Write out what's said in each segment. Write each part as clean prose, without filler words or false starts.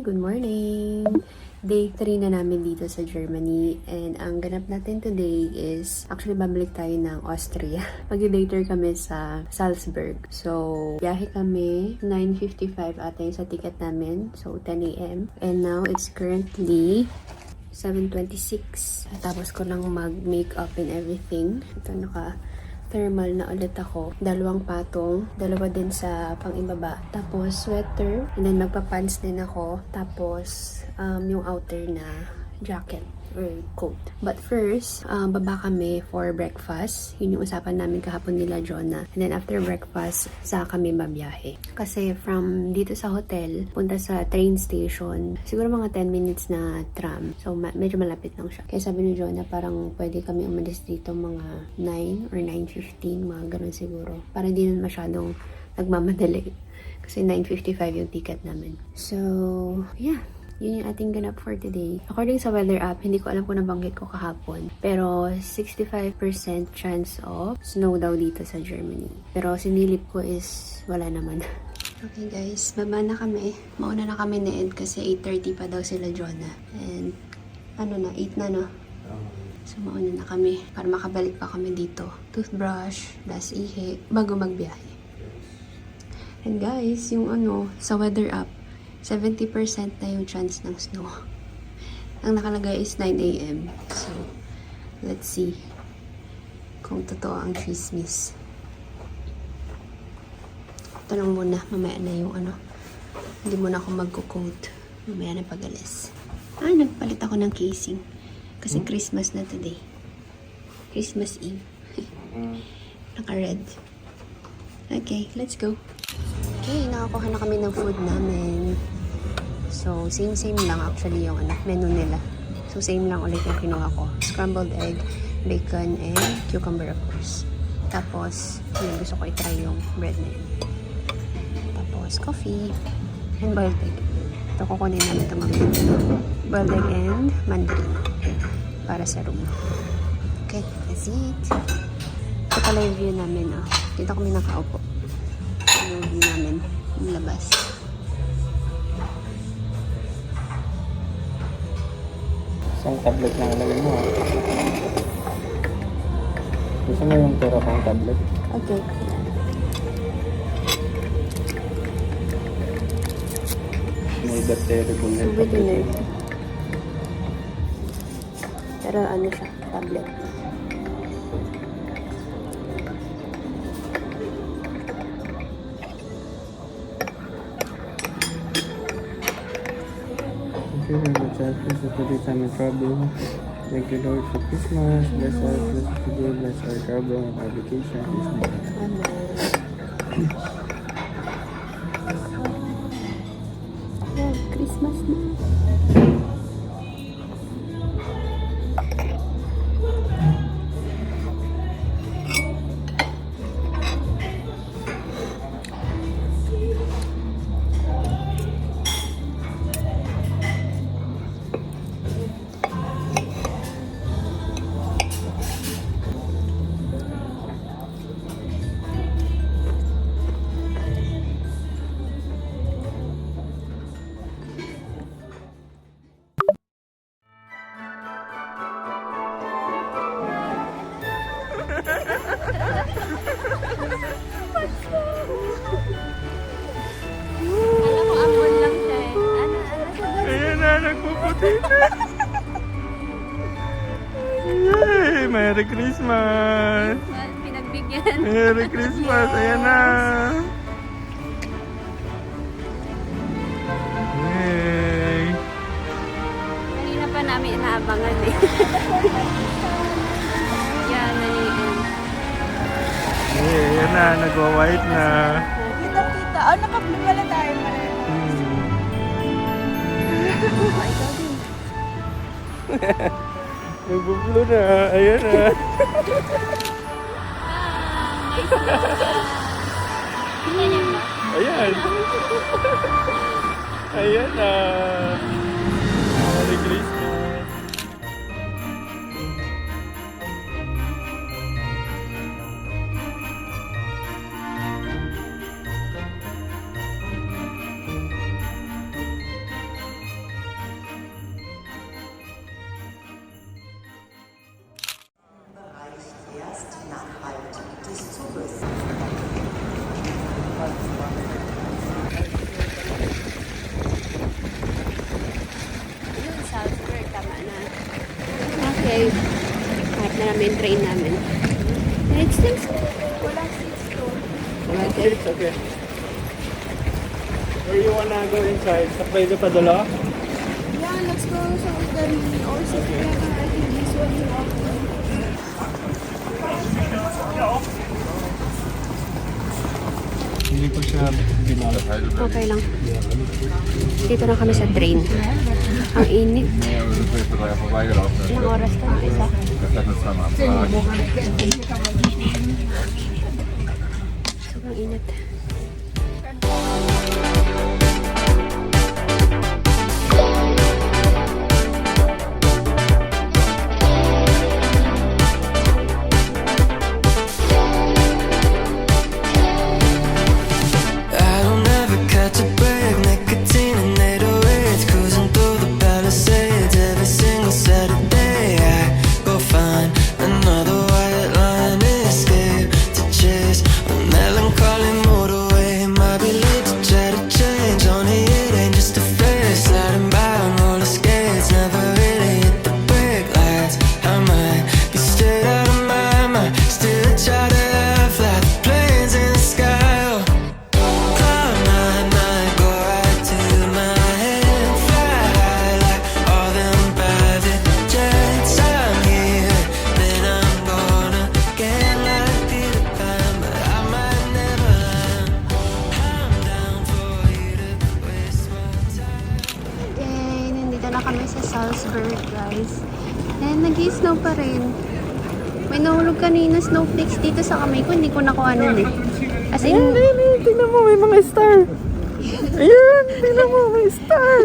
Good morning! Day 3 na namin dito sa Germany and ang ganap natin today is actually babalik tayo ng Austria. Mag-dater kami sa Salzburg. So, biyahe kami 9:55 ata yung sa ticket namin. So, 10 a.m. And now it's currently 7:26. Tapos ko lang mag-makeup and everything. Ito thermal na ulit ako. 2 patong. 2 din sa pang-ibaba. Tapos sweater. And then magpa-pants din ako. Tapos yung outer na jacket or coat. But first, baba kami for breakfast. Yun yung usapan namin kahapon nila Jonah. And then after breakfast, saka kami babiyahe. Kasi from dito sa hotel, punta sa train station, siguro mga 10 minutes na tram. So medyo malapit lang siya. Kaya sabi ni Jonah, parang pwede kami umalis dito mga 9 or 9:15, mga ganun siguro. Para hindi na masyadong nagmamadali. Kasi 9:55 yung ticket namin. So, yeah. Yun yung ating ganap for today. According sa weather app, hindi ko alam kung nabanggit ko kahapon. Pero 65% chance of snow daw dito sa Germany. Pero sinilip ko is wala naman. Okay guys, baba na kami. Mauna na kami ni Ed kasi 8:30 pa daw sila Jonah. And 8 na no? So mauna na kami para makabalik pa kami dito. Toothbrush, das ihi, bago magbiyahe. And guys, yung sa weather app, 70% na yung chance ng snow. Ang nakalagay is 9 a.m. So, let's see kung totoo ang chismis. Ito lang muna. Mamaya na yung Hindi muna ako magko-coat. Mamaya na pag-alis. Nagpalit ako ng casing. Kasi Christmas na today. Christmas Eve. Naka-red. Okay, let's go. Okay, nakakuha na kami ng food namin. So, same lang actually yung menu nila. So, same lang ulit yung kinuha ko. Scrambled egg, bacon, and cucumber of course. Tapos, yun, gusto ko i-try yung bread na yun. Tapos, coffee, and boiled egg. Ito kukunin namin ito mamaya. Boiled egg and mandarin. Para sa room. Okay, that's it. Ito pala yung view namin. Dito kami nakaupo. Yung view namin, yung labas. Isang tablet lang lagay mo. Gusto mo yung pera pang tablet? Okay. May battery po na Souvenir. Pero siya, tablet. For the time of trouble. Thank you, Lord, for Christmas. Bless us, bless us today, bless our travel and our vacation. Amen. Yeah, Christmas na. Alam mo, ambon lang siya eh. Ayan na, nagpuputi na. Yay! Merry Christmas! Pinagbigyan. Merry Christmas! Ayan na! Yay! Kanina pa namin inaabangan eh. Yan, naliin. Yay! Ayan na, nagwa-white na. Kita. Naka-blue pala tayo pareho. Nagbo-blue na. Ayan na. Kita niyo ba? Ayan. Ayan na. Merry Christmas. Yun, Salzburg, tama na. Okay. Harap na namin yung train namin. It's nice. Walang seats to. Okay. It's okay. Where you wanna go inside? Sa Play Padula? Yeah, let's go sa Udani or sa I think this one is open. Hindi ko siya binala. Okay lang. Dito na kami sa train. Ang init. Ilang oras na yung isa? Sobrang init. I don't ever catch a break, nicotine and 808s, cruising through the Palisades every single Saturday. I go find another white line, escape to chase a melancholy mood away. Might be late to try to change, only it ain't just a phase. Sliding by on roller skates, never really hit the brake lights. I might be straight out of my mind, still try to fly the planes in the sky. Cloud nine, might go right to my head, fly high like all them private jets. I'm here, then I'm gonna get like Peter Pan, but I might never land. I'm down for you to waste my time. Yay! Nandito na kami sa Salzburg, guys. And nag-i-snow pa rin. May nahulog kanina snowflakes dito sa kamay ko. Hindi ko nakuha nun eh. As in, Tingnan mo, may mga star. Ayun, tingnan mo, may star.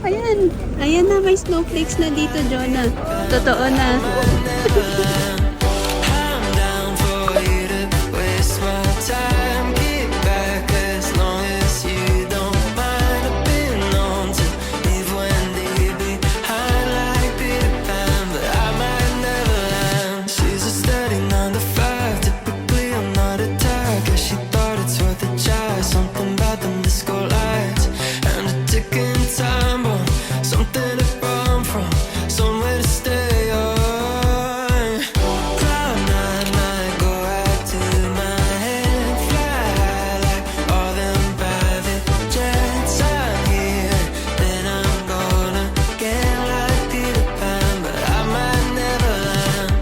ayan. Ayan na, may snowflakes na dito, Jonah. Totoo na. I'm down for you to waste my time. Get back as long as you don't mind. I've been known to leave Wendy behind like Peter Pan, but I might never land. She's a steady 9 to 5. Typically I'm not a type. Guess she thought it's worth a try. Something about them disco lights and a ticking time bomb. Something to run from, somewhere to stay on. Cloud nine might go right to my head, fly high like all them private jets. I'm here, then I'm gonna get like Peter Pan, but I might never land.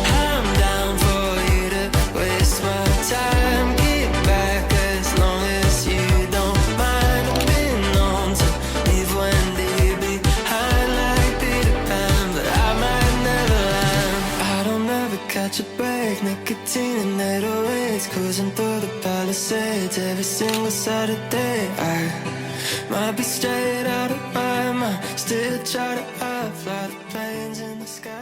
I'm down for you to waste my time. Get back as long as you don't mind. I've been known to leave Wendy behind like Peter Pan, but I might never land. I don't ever catch a break, nicotine and 808s, cruising through the Palisades every single Saturday. I might be straight out of my mind, still try to fly the planes in the sky.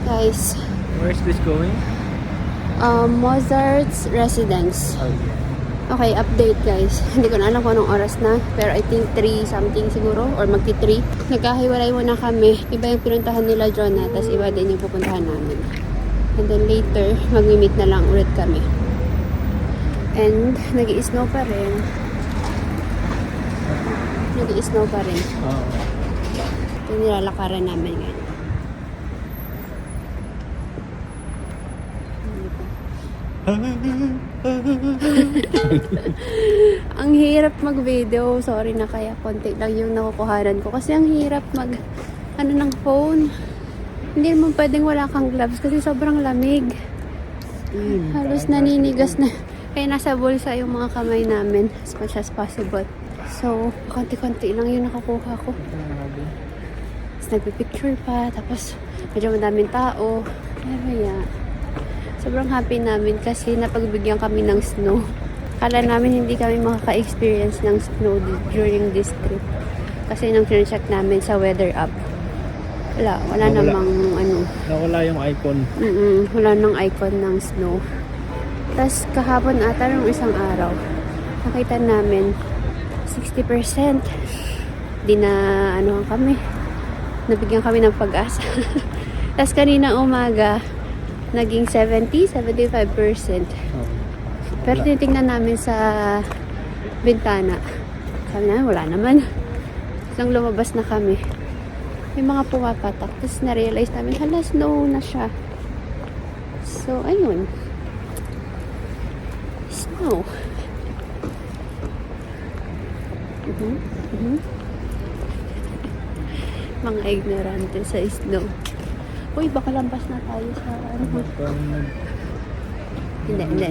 Guys, Where's this going? Mozart's Residence. Okay, update guys. Hindi ko na alam kung anong oras na. Pero I think 3 something siguro. Or magti-3. Nagkahiwalay muna kami. Iba yung pinuntahan nila, Jonah. Tapos iba din yung pupuntahan namin. And then later, mag-meet na lang ulit kami. And nag-i-snow pa rin. Nag-i-snow pa rin. Oo. Ito yung nilalakaran namin ngayon. Ang hirap mag-video. Sorry na, kaya konti lang yung nakukuhanan ko. Kasi ang hirap ng phone. Hindi naman pwedeng wala kang gloves kasi sobrang lamig. Halos naninigas na. Kaya nasa bulsa yung mga kamay namin as much as possible. So, konti-konti lang yung nakukuha ko. Tapos nagpipicture pa. Tapos medyo madaming tao. Kaya sobrang happy namin kasi napagbigyan kami ng snow. Kala namin hindi kami makaka-experience ng snow during this trip. Kasi nung check namin sa weather app, wala namang ano. Nawala yung icon. Wala nang icon ng snow. Tapos kahapon ata nung isang araw, nakita namin 60%. Di na, ano kami, nabigyan kami ng pag-asa. Tapos kanina umaga, naging 75%. Pero tinitingnan namin sa bintana. Sabi namin, wala naman. Nang lumabas na kami, may mga pumapatak. Tapos na-realize namin, hala, snow na siya. So, ayun. Snow. Mga ignorante sa snow. Uy, baka lampas na tayo sa ano. Hindi.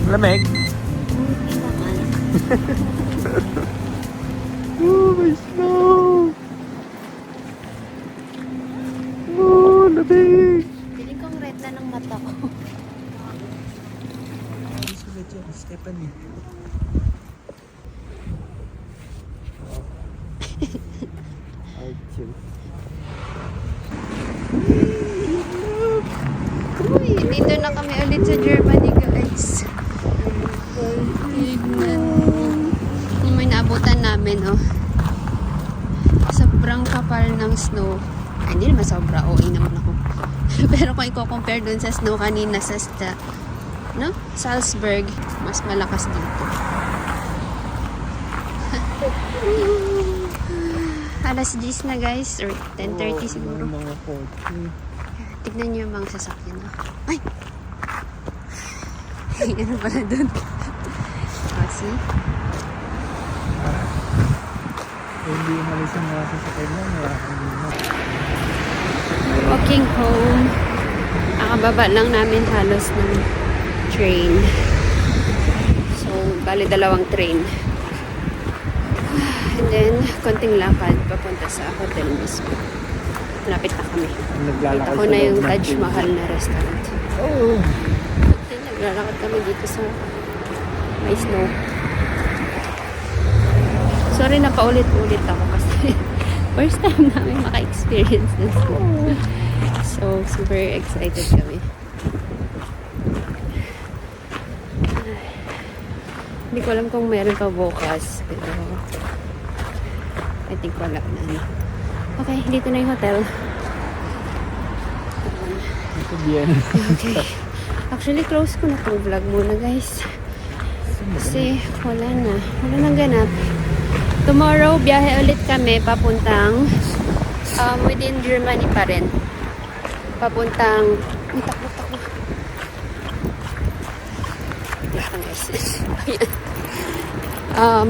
Lamig? Oh, may snow! Oh, lamig! Piling kong red na ng mata ko. Sulit yun, Stephanie. Archie. Uy, dito na kami ulit sa Germany, guys. Tignan mo. Kung may naabutan namin, oh. Sobrang kapal ng snow. Ay, hindi naman sobra. OA naman ako. Pero kung i-compare dun sa snow kanina sa no? Salzburg, mas malakas dito. Alas 10 na, guys. Or 10:30 siguro. Mga 40. Tignan niyo yung mga sasakyan. Ay! Ano pala dun? See? Hindi umalis ang mga sasakyan mo. Walking home. Kakababa lang namin halos ng train. So, bali dalawang train. And then, konting lakad papunta sa hotel mismo. Malapit na kami. Naglalakad Ako sa na loob yung ng Taj train. Mahal na restaurant. Oh. Then, naglalakad kami dito sa may snow. Sorry na paulit-ulit ako kasi first time namin maka-experience ng snow. So, super excited kami. Hindi ko alam kung meron pa bukas, pero I think wala na. Okay, dito na yung hotel. Ito bien. Okay. Actually, close ko na itong vlog muna, guys. Kasi wala na. Wala nang ganap. Tomorrow, biyahe ulit kami papuntang within Germany pa rin. Papuntang takbo.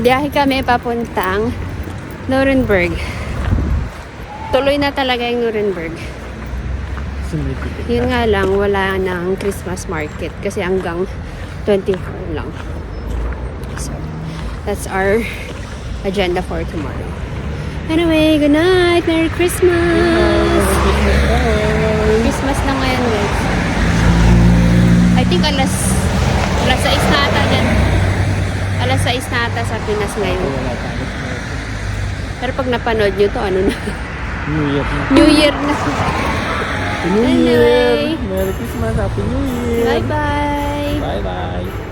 Biyahe kami papuntang Nuremberg. Tuloy na talaga yung Nuremberg. Yun nga lang, wala nang Christmas market kasi hanggang 24 lang. So, that's our agenda for tomorrow. Anyway, good night! Merry Christmas! Christmas na ngayon, guys. I think alas 6 na ata dyan. Alas 6 na ata sa Pinas ngayon. Pero pag napanood nyo to, ano na? New Year na. New Year na. New Year! Merry Christmas! Happy New Year! Bye-bye! Bye-bye!